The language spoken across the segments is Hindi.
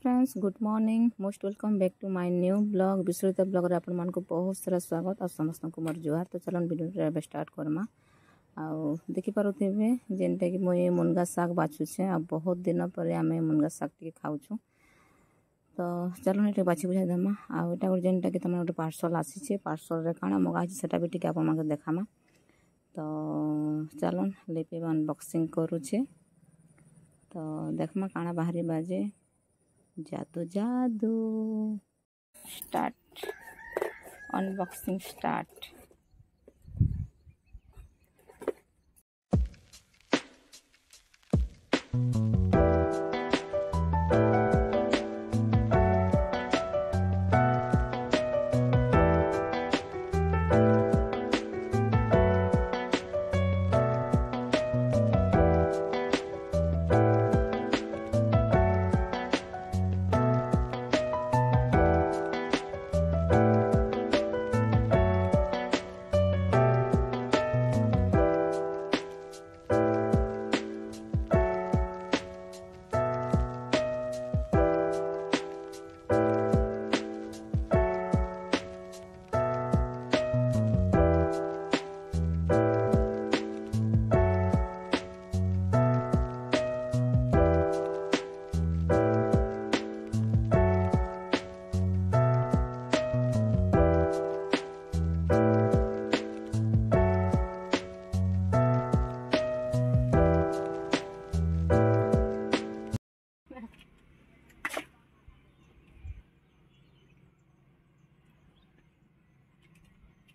Friends good morning most welcome back to my new blog Vishwajit blog रे आपण मानको बहुत सारा स्वागत और समस्त को मोर जुहार। तो चलन वीडियो रे स्टार्ट करमा। आउ देखि पारुथिबे जेनटा कि मोय मुनगा साग बाछुछे आ बहुत दिन पर आमे मुनगा साग टी खाउछु। तो चलन एटे बाछि बुझा दमा। आ एटा और जेनटा कि तमन ओटे पार्सल आसीछे, पार्सल रे काना मगा छि सेटा भी टिके आपण माके देखामा। तो चलन लेपे अनबॉक्सिंग करूछे। तो देखमा काना बाहरी बाजे जादू जादू स्टार्ट अनबॉक्सिंग स्टार्ट।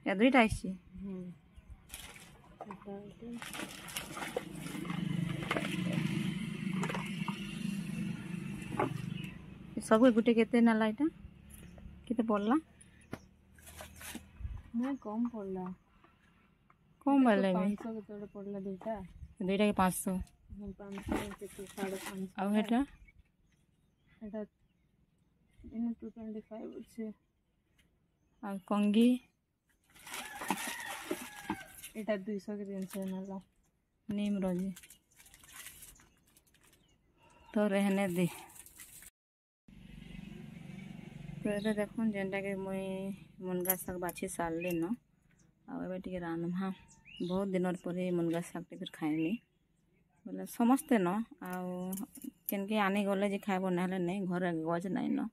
या दुईटा आइछि सब गुटे केते नाला एटा केते पड़ला मैं कम पड़ला कम वाले में 500 के तोड़े पड़ला दुईटा के 500 500 के 550 आ हेटा एटा इन 225 से आ कंगी एटा 200 के 300 नाला नीम रोजी। तो रहने दे। तो ये देखो जेनटा के मुई मुनगा साग बाछि सारली न आ एबे टिके रांधमा। बहुत दिन पर मुनगा साग टे फिर खाइनी बोले समस्ते न आ केनके आनी गले जे खाइबो नाले नहीं घर गज नहीं न।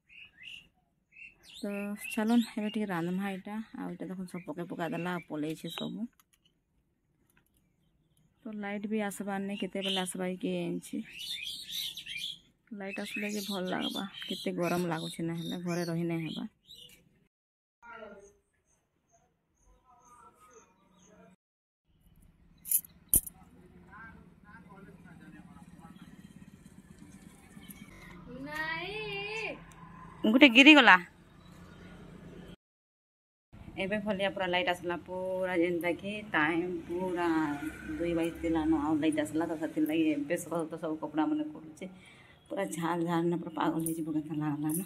तो चलन एबे टिके रांधमा एटा आ एटा देखो सब पके पका देला पलै छे सब। तो लाइट भी आसबार नहीं केते बेला आसबा के एंची लाइट आसले जे भल लागबा केते गरम लागुछ ना हले घरे रही नहीं हेबा। गुटे गिरी गला एबे भलिया पूरा लाइट आसला पूरा जेनता कि टाइम पूरा 2 बजे न आ लाइट आसला। तो सती लगे एबे सब सब कपड़ा मन करूचे पूरा झाल झाल न पूरा पागल हो बगता लागला न।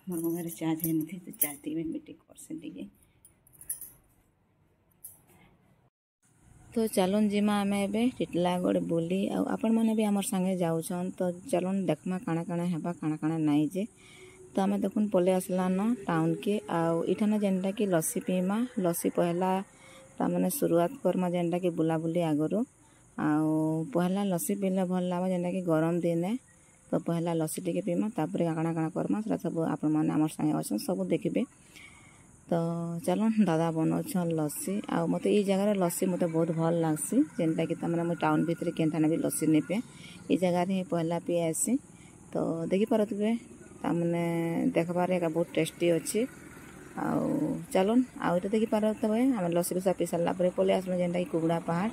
मोर मोबाइल चार्ज है नहीं तो चार्ज टी मीटिंग कर। तो चलन जिमा आम ए टिटलागढ़ बुली आपण मैंने भी आमर संगे जाऊन। तो चलन देखमा काଣା काଣା हेबा काଣା काଣା नाई जे। तो आम देखुन पले आसला न टाउन के आठान जेनटा कि लस्सी पीमा लस्सी पहला ताने शुरुआत करमा जेनटा कि बुलाबुली आगु पहला लस्सी पीले भल लगा जेनटा कि गरम दिने। तो पहला लस्सी टी पीमा तापर काଣା काଣା करमा से सब आपण मैंने आमर संगे अच्छा सब देखिए। तो चलन दादा बनाऊन लस्सी आ मत ये जगार लस्सी मत बहुत भल लगसी जेनटा कि मुझे टाउन भितर केन्ठाने भी लस्सी नहीं पे ये जगार ही पहला पी आसी। तो देखी पारे तामने देखबार एक बहुत टेस्टी अच्छी चलन आउ देखी पारे आम लस्सी लुसा पी सारा पलि आसलु जेनटा कि कुगुड़ा पहाड़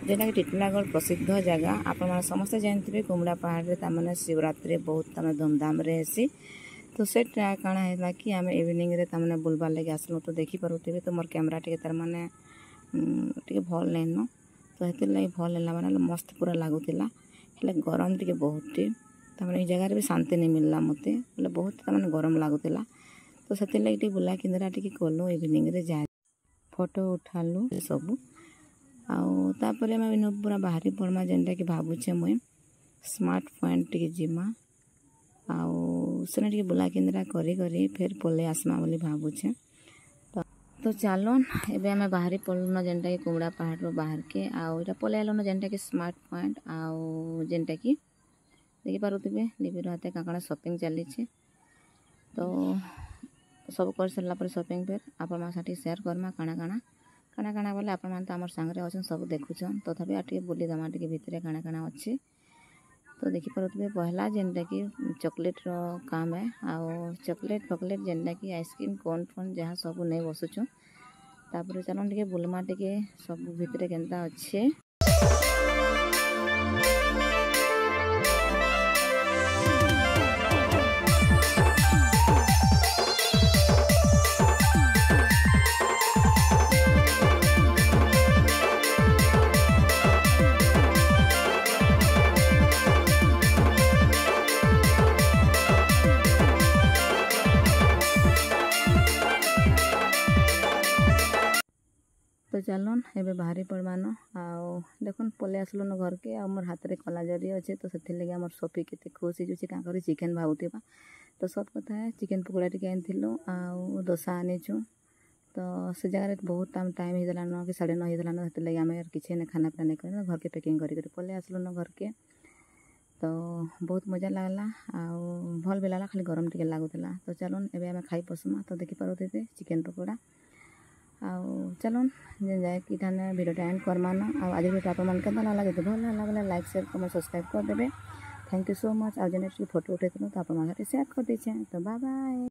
जेनटा कि टिटलागढ़ प्रसिद्ध जगह आपण समस्ते जानते कुगुड़ा पहाड़ तामने शिवरात्रि बहुत धूमधाम रे हेसी। तो से काଣା है कि आम इवनिंग रे तामने बुलबार लगे आसलु। तो देखी पारुथिबे तो मोर कैमरा टिके तार माने टिके भल नहीं न। तो हेते लगे भल है माने मस्त पूरा लागुतिला हेले गरम टिके बहुत तामने जगह भी शांति नहीं मिलला मते बोले बहुत तामने गरम लागुतिला। तो से लगे बुला किंदरा टिके कलु इवनिंग रे जा फोटो उठालु सब आउ तापर आम पूरा बाहरी पड़मा जेनटा कि भावुचे मुई स्मार्ट पॉइंट टी जिमा आउ सेने टी बुला केन्द्रा करी करी फिर पले आसमा बोली भावुछे। तो चलन एबे आमे बाहरी पड़न जेनटा कि कुमड़ा पहाड़ रो बाहर के आउ इटा पले आलन जेनटा कि स्मार्ट पॉइंट आउ जेनटा कि देखि पारुथिबे लिपिर हाते काकड़ा शॉपिंग चली छे। तो सब कर सरला पर शॉपिंग फिर आपण मा साथी शेयर करमा काना काना बोले आपण मान त हमर संगरे अछन सब देखुछन तथापि आटे बुली दमा टिके भितरे काना काना अछि। तो देखि पारुथिबे पहला जेनटा कि चॉकलेट रो काम है आउ चॉकलेट फॉकलेट जेनटा कि आइसक्रीम कोन फोन जहाँ सब नै बसुछु। तापर चलन टिके बुलमा टिके सब भितरे केनता अछि। तो चलन एबे बाहरी पड़मान आउ देखुन पले आसलन घर के आ मोर हाथ रे कला जरी अच्छे। तो से लगे आमर सोफी केते खुशी जुछि का करी चिकन भावुथिबा। तो सब कथा है चिकन पकोड़ा टिके आनिथिलु आउ डोसा आनिछु। तो से जगह बहुत टाइम ही दलान कि 9:30 ही दलान से लगे आमे किछे ने खाना पीना नहीं कर घर के पैकिंग करी पले आसलन घर के। तो बहुत मजा लागला आउ भल भी लागला खाली गरम टिके लागुतला। तो चलन एबे आमे खाई पसमा। तो देखि पारुथिबे चिकन पकोड़ा आउ चलन जे जाए कि थाने वीडियो एंड करमान आउ आज वीडियो आप मन केतना लागे तो भल लागला लाइक शेयर कमेंट सब्सक्राइब कर देबे। Thank you so much. आउ जेने फोटो उठेतनु तो आप मन साथे शेयर कर दीछे। तो बाय बाय।